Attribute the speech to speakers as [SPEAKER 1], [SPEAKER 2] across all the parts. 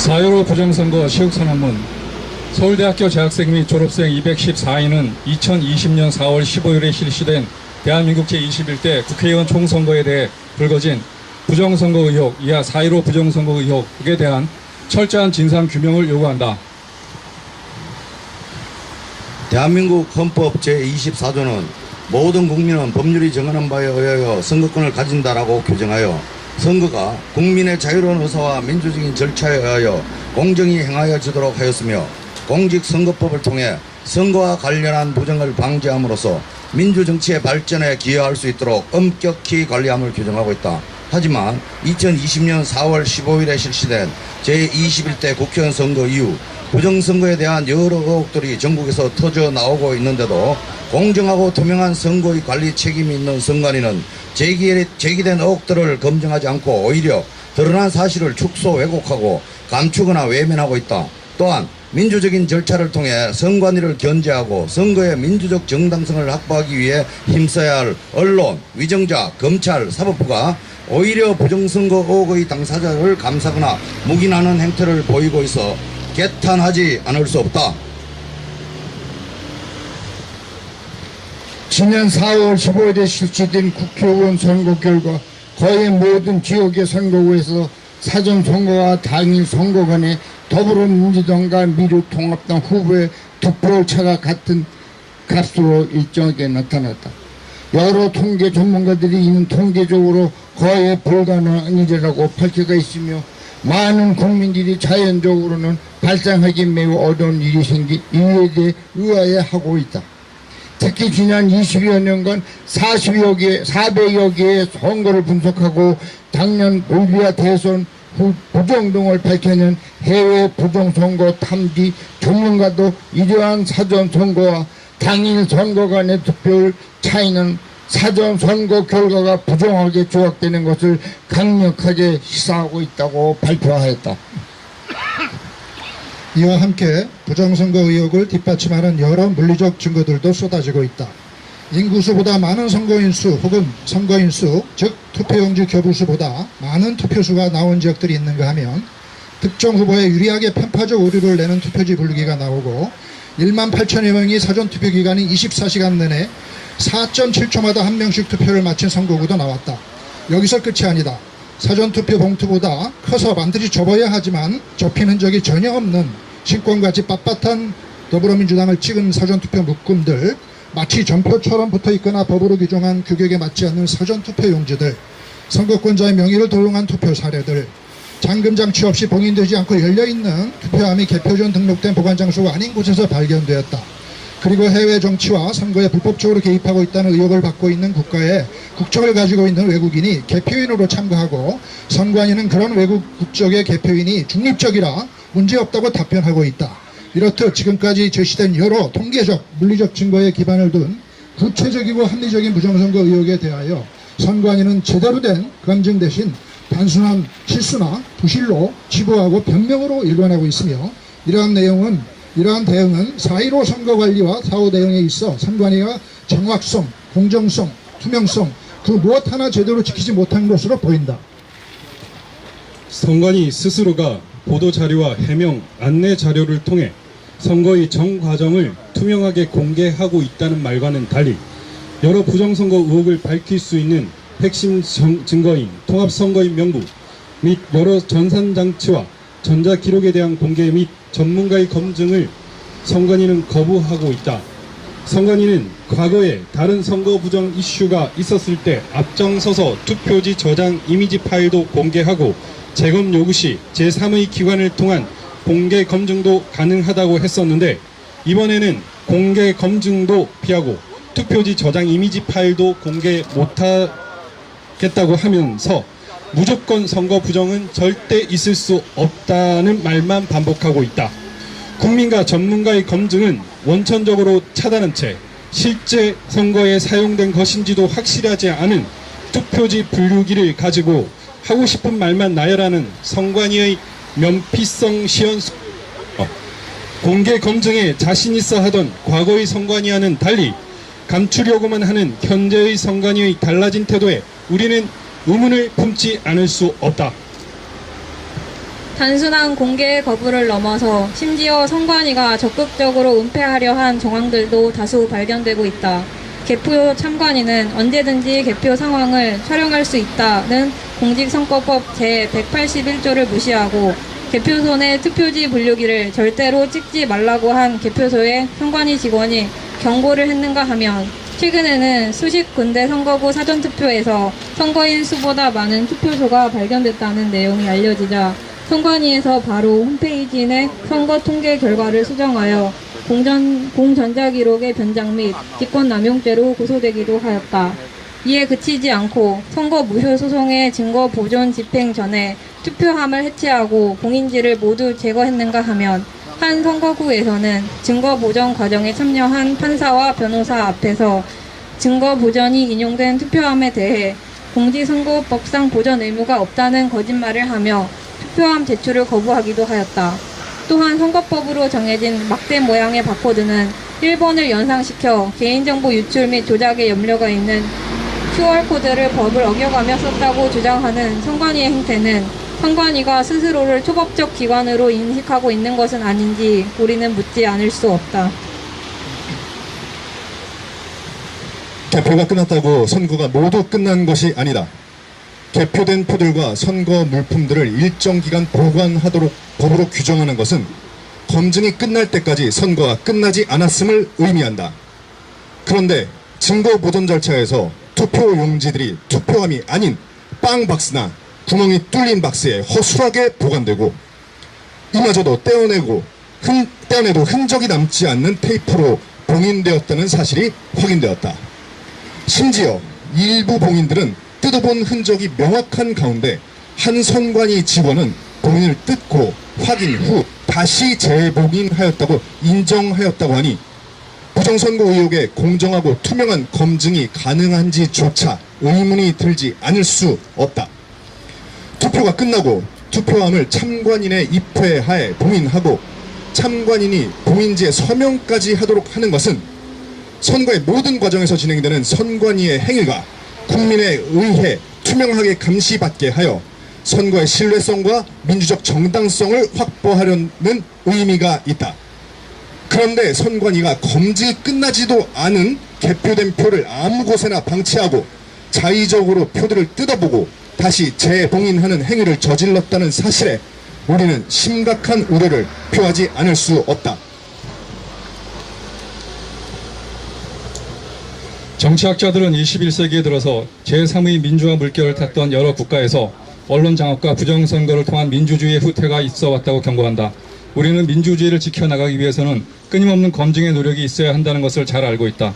[SPEAKER 1] 4.15 부정선거 시국선언문. 서울대학교 재학생 및 졸업생 214인은 2020년 4월 15일에 실시된 대한민국 제21대 국회의원 총선거에 대해 불거진 부정선거 의혹, 이하 4.15 부정선거 의혹에 대한 철저한 진상규명을 요구한다.
[SPEAKER 2] 대한민국 헌법 제24조는 모든 국민은 법률이 정하는 바에 의하여 선거권을 가진다라고 규정하여 선거가 국민의 자유로운 의사와 민주적인 절차에 의하여 공정히 행하여지도록 하였으며, 공직선거법을 통해 선거와 관련한 부정을 방지함으로써 민주정치의 발전에 기여할 수 있도록 엄격히 관리함을 규정하고 있다. 하지만 2020년 4월 15일에 실시된 제21대 국회의원 선거 이후 부정선거에 대한 여러 의혹들이 전국에서 터져 나오고 있는데도 공정하고 투명한 선거의 관리 책임이 있는 선관위는 제기된 의혹들을 검증하지 않고 오히려 드러난 사실을 축소 왜곡하고 감추거나 외면하고 있다. 또한 민주적인 절차를 통해 선관위를 견제하고 선거의 민주적 정당성을 확보하기 위해 힘써야 할 언론, 위정자, 검찰, 사법부가 오히려 부정선거 의혹의 당사자를 감싸거나 묵인하는 행태를 보이고 있어 개탄하지 않을 수 없다.
[SPEAKER 3] 지난 4월 15일에 실시된 국회의원 선거 결과 거의 모든 지역의 선거구에서 사전선거와 당일 선거 간에 더불어민주당과 미래통합당 후보의 득표차가 같은 값으로 일정하게 나타났다. 여러 통계 전문가들이 이는 통계적으로 거의 불가능한 일이라고 밝혀가 있으며, 많은 국민들이 자연적으로는 발생하기 매우 어려운 일이 생긴 이에 대해 의아해하고 있다. 특히 지난 20여 년간 400여 개의 선거를 분석하고 당년 올리아 대선 후 부정 등을 밝혀낸 해외 부정선거 탐지 전문가도 이러한 사전선거와 당일 선거 간의 득표율 차이는 사전선거 결과가 부정하게 조작되는 것을 강력하게 시사하고 있다고 발표하였다.
[SPEAKER 4] 이와 함께 부정선거 의혹을 뒷받침하는 여러 물리적 증거들도 쏟아지고 있다. 인구수보다 많은 선거인수 혹은 선거인수, 즉 투표용지 교부수보다 많은 투표수가 나온 지역들이 있는가 하면 특정 후보에 유리하게 편파적 오류를 내는 투표지 분류기가 나오고 1만 8천여 명이 사전투표 기간인 24시간 내내 4.7초마다 한 명씩 투표를 마친 선거구도 나왔다. 여기서 끝이 아니다. 사전투표 봉투보다 커서 반드시 접어야 하지만 접히는 적이 전혀 없는 신권같이 빳빳한 더불어민주당을 찍은 사전투표 묶음들, 마치 전표처럼 붙어있거나 법으로 규정한 규격에 맞지 않는 사전투표 용지들, 선거권자의 명의를 도용한 투표 사례들, 잠금장치 없이 봉인되지 않고 열려있는 투표함이 개표 전 등록된 보관장소가 아닌 곳에서 발견되었다. 그리고 해외 정치와 선거에 불법적으로 개입하고 있다는 의혹을 받고 있는 국가에 국적을 가지고 있는 외국인이 개표인으로 참가하고 선관위는 그런 외국 국적의 개표인이 중립적이라 문제없다고 답변하고 있다. 이렇듯 지금까지 제시된 여러 통계적, 물리적 증거에 기반을 둔 구체적이고 합리적인 부정선거 의혹에 대하여 선관위는 제대로 된 검증 대신 단순한 실수나 부실로 치부하고 변명으로 일관하고 있으며, 이러한 대응은 4.15 선거관리와 사후 대응에 있어 선관위가 정확성, 공정성, 투명성 그 무엇 하나 제대로 지키지 못한 것으로 보인다.
[SPEAKER 5] 선관위 스스로가 보도자료와 해명, 안내 자료를 통해 선거의 전 과정을 투명하게 공개하고 있다는 말과는 달리 여러 부정선거 의혹을 밝힐 수 있는 핵심 증거인 통합선거인 명부 및 여러 전산장치와 전자기록에 대한 공개 및 전문가의 검증을 선관위는 거부하고 있다. 선관위는 과거에 다른 선거 부정 이슈가 있었을 때 앞장서서 투표지 저장 이미지 파일도 공개하고 재검 요구 시 제3의 기관을 통한 공개 검증도 가능하다고 했었는데, 이번에는 공개 검증도 피하고 투표지 저장 이미지 파일도 공개 못하겠다고 하면서 무조건 선거 부정은 절대 있을 수 없다는 말만 반복하고 있다. 국민과 전문가의 검증은 원천적으로 차단한 채 실제 선거에 사용된 것인지도 확실하지 않은 투표지 분류기를 가지고 하고 싶은 말만 나열하는 선관위의 면피성 시연수, 공개 검증에 자신 있어 하던 과거의 선관위와는 달리 감추려고만 하는 현재의 선관위의 달라진 태도에 우리는 의문을 품지 않을 수 없다.
[SPEAKER 6] 단순한 공개 거부를 넘어서 심지어 선관위가 적극적으로 은폐하려 한 정황들도 다수 발견되고 있다. 개표 참관인은 언제든지 개표 상황을 촬영할 수 있다는 공직선거법 제181조를 무시하고 개표소 내 투표지 분류기를 절대로 찍지 말라고 한 개표소의 선관위 직원이 경고를 했는가 하면 최근에는 수십 군데 선거구 사전투표에서 선거인 수보다 많은 투표소가 발견됐다는 내용이 알려지자 선관위에서 바로 홈페이지 내 선거 통계 결과를 수정하여 공전자기록의 변장 및 직권남용죄로 고소되기도 하였다. 이에 그치지 않고 선거 무효 소송의 증거 보존 집행 전에 투표함을 해체하고 봉인지를 모두 제거했는가 하면 한 선거구에서는 증거 보전 과정에 참여한 판사와 변호사 앞에서 증거 보전이 인용된 투표함에 대해 공직선거법상 보전 의무가 없다는 거짓말을 하며 투표함 제출을 거부하기도 하였다. 또한 선거법으로 정해진 막대 모양의 바코드는 1번을 연상시켜 개인정보 유출 및 조작에 염려가 있는 QR코드를 법을 어겨가며 썼다고 주장하는 선관위의 행태는 선관위가 스스로를 초법적 기관으로 인식하고 있는 것은 아닌지 우리는 묻지 않을 수 없다.
[SPEAKER 7] 개표가 끝났다고 선거가 모두 끝난 것이 아니다. 개표된 표들과 선거 물품들을 일정 기간 보관하도록 법으로 규정하는 것은 검증이 끝날 때까지 선거가 끝나지 않았음을 의미한다. 그런데 증거 보존 절차에서 투표 용지들이 투표함이 아닌 빵 박스나 구멍이 뚫린 박스에 허술하게 보관되고 이마저도 떼어내도 흔적이 남지 않는 테이프로 봉인되었다는 사실이 확인되었다. 심지어 일부 봉인들은 뜯어본 흔적이 명확한 가운데 한 선관위 직원은 봉인을 뜯고 확인 후 다시 재봉인하였다고 인정하였다고 하니 부정선거 의혹의 공정하고 투명한 검증이 가능한지조차 의문이 들지 않을 수 없다. 투표가 끝나고 투표함을 참관인의 입회하에 봉인하고 참관인이 봉인지에 서명까지 하도록 하는 것은 선거의 모든 과정에서 진행되는 선관위의 행위가 국민에 의해 투명하게 감시받게 하여 선거의 신뢰성과 민주적 정당성을 확보하려는 의미가 있다. 그런데 선관위가 검증이 끝나지도 않은 개표된 표를 아무 곳에나 방치하고 자의적으로 표들을 뜯어보고 다시 재봉인하는 행위를 저질렀다는 사실에 우리는 심각한 우려를 표하지 않을 수 없다.
[SPEAKER 1] 정치학자들은 21세기에 들어서 제3의 민주화 물결을 탔던 여러 국가에서 언론 장악과 부정선거를 통한 민주주의의 후퇴가 있어 왔다고 경고한다. 우리는 민주주의를 지켜나가기 위해서는 끊임없는 검증의 노력이 있어야 한다는 것을 잘 알고 있다.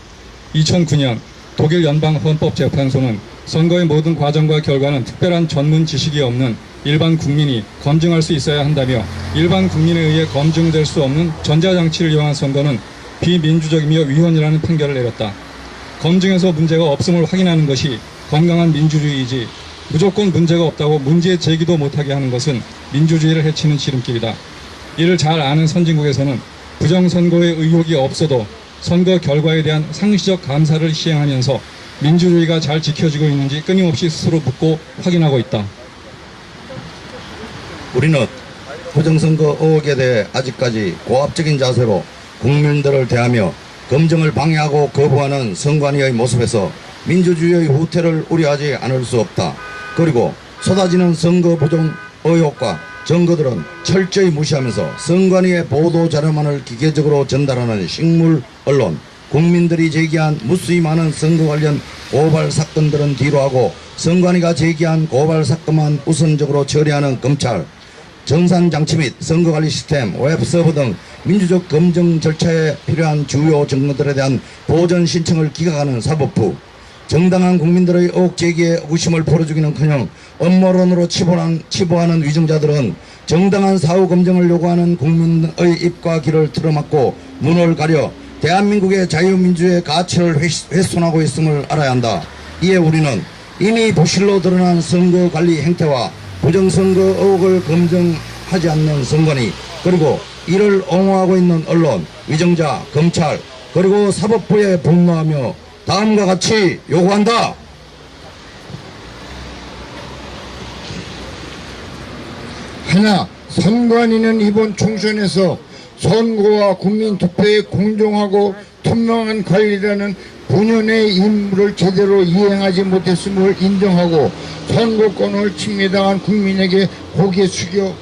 [SPEAKER 1] 2009년 독일 연방헌법재판소는 선거의 모든 과정과 결과는 특별한 전문 지식이 없는 일반 국민이 검증할 수 있어야 한다며 일반 국민에 의해 검증될 수 없는 전자장치를 이용한 선거는 비민주적이며 위헌이라는 판결을 내렸다. 검증에서 문제가 없음을 확인하는 것이 건강한 민주주의이지 무조건 문제가 없다고 문제 제기도 못하게 하는 것은 민주주의를 해치는 지름길이다. 이를 잘 아는 선진국에서는 부정선거의 의혹이 없어도 선거 결과에 대한 상시적 감사를 시행하면서 민주주의가 잘 지켜지고 있는지 끊임없이 스스로 묻고 확인하고 있다.
[SPEAKER 2] 우리는 부정선거 의혹에 대해 아직까지 고압적인 자세로 국민들을 대하며 검증을 방해하고 거부하는 선관위의 모습에서 민주주의의 후퇴를 우려하지 않을 수 없다. 그리고 쏟아지는 선거 부정 의혹과 증거들은 철저히 무시하면서 선관위의 보도 자료만을 기계적으로 전달하는 식물 언론, 국민들이 제기한 무수히 많은 선거 관련 고발 사건들은 뒤로하고 선관위가 제기한 고발 사건만 우선적으로 처리하는 검찰, 정산장치 및 선거관리 시스템, 웹서버 등 민주적 검증 절차에 필요한 주요 증거들에 대한 보전 신청을 기각하는 사법부, 정당한 국민들의 의혹 제기에 의구심을 풀어주기는커녕 음모론으로 치부하는 위증자들은 정당한 사후 검증을 요구하는 국민의 입과 귀를 틀어막고 눈을 가려 대한민국의 자유민주의 가치를 훼손하고 있음을 알아야 한다. 이에 우리는 이미 부실로 드러난 선거관리 행태와 부정선거 의혹을 검증하지 않는 선관위, 그리고 이를 옹호하고 있는 언론, 위정자, 검찰, 그리고 사법부에 분노하며 다음과 같이 요구한다.
[SPEAKER 3] 하나, 선관위는 이번 총선에서 선거와 국민투표의 공정하고 투명한 관리라는 본연의 임무를 제대로 이행하지 못했음을 인정하고 선거권을 침해당한 국민에게 고개 숙여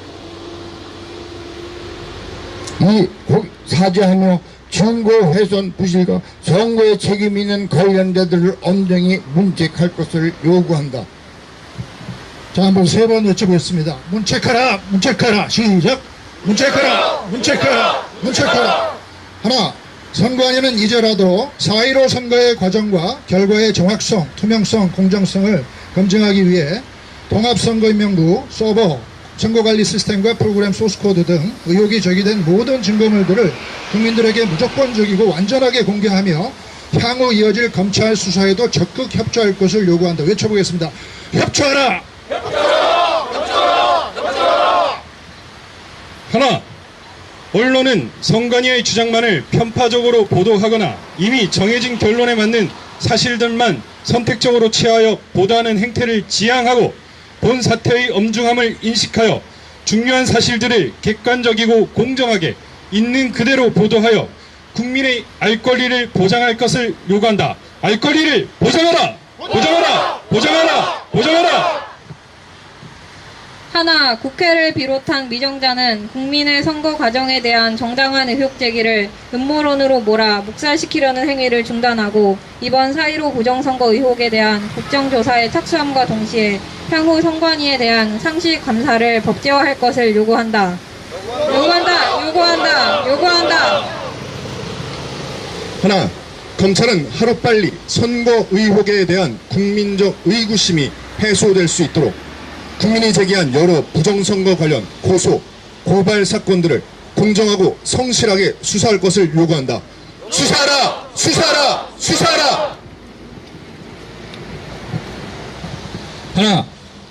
[SPEAKER 3] 사죄하며 증거 훼손 부실과 선거에 책임 있는 관련자들을 엄정히 문책할 것을 요구한다.
[SPEAKER 4] 자, 한번 세 번 여쭤보겠습니다. 문책하라, 문책하라. 시작. 문책하라, 문책하라, 문책하라. 하나, 선관위는 이제라도 4.15 선거의 과정과 결과의 정확성, 투명성, 공정성을 검증하기 위해 통합선거인명부, 서버, 선거관리 시스템과 프로그램 소스코드 등 의혹이 제기된 모든 증거물들을 국민들에게 무조건적이고 완전하게 공개하며 향후 이어질 검찰 수사에도 적극 협조할 것을 요구한다. 외쳐보겠습니다. 협조하라!
[SPEAKER 5] 하나, 언론은 선관위의 주장만을 편파적으로 보도하거나 이미 정해진 결론에 맞는 사실들만 선택적으로 취하여 보도하는 행태를 지양하고 본 사태의 엄중함을 인식하여 중요한 사실들을 객관적이고 공정하게 있는 그대로 보도하여 국민의 알 권리를 보장할 것을 요구한다. 알 권리를 보장하라! 보장하라! 보장하라! 보장하라!
[SPEAKER 6] 하나, 국회를 비롯한 미정자는 국민의 선거 과정에 대한 정당한 의혹 제기를 음모론으로 몰아 묵살시키려는 행위를 중단하고 이번 4.15 부정선거 의혹에 대한 국정조사에 착수함과 동시에 향후 선관위에 대한 상시 감사를 법제화할 것을 요구한다. 요구한다.
[SPEAKER 7] 하나, 검찰은 하루빨리 선거 의혹에 대한 국민적 의구심이 해소될 수 있도록 국민이 제기한 여러 부정선거 관련 고소, 고발 사건들을 공정하고 성실하게 수사할 것을 요구한다. 수사하라! 수사하라! 수사하라!
[SPEAKER 1] 하나,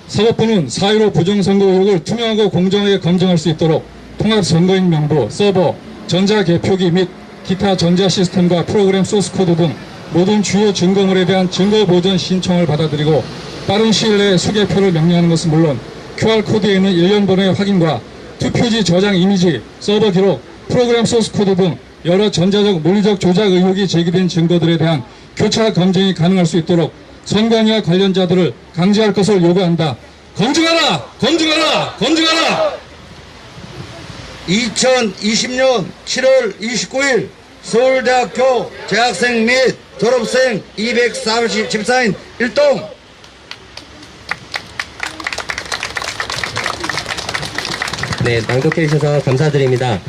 [SPEAKER 1] 사법부는 4.15 부정선거 의혹을 투명하고 공정하게 검증할 수 있도록 통합선거인명부, 서버, 전자개표기 및 기타 전자시스템과 프로그램 소스코드 등 모든 주요 증거물에 대한 증거보전 신청을 받아들이고 빠른 시일 내에 수개표를 명령하는 것은 물론 QR코드에 있는 일련 번호의 확인과 투표지 저장 이미지, 서버 기록, 프로그램 소스코드 등 여러 전자적 물리적 조작 의혹이 제기된 증거들에 대한 교차 검증이 가능할 수 있도록 선관위와 관련자들을 강제할 것을 요구한다. 검증하라! 검증하라! 검증하라!
[SPEAKER 2] 2020년 7월 29일 서울대학교 재학생 및 졸업생 214인 1동
[SPEAKER 8] 네, 낭독해 주셔서 감사드립니다.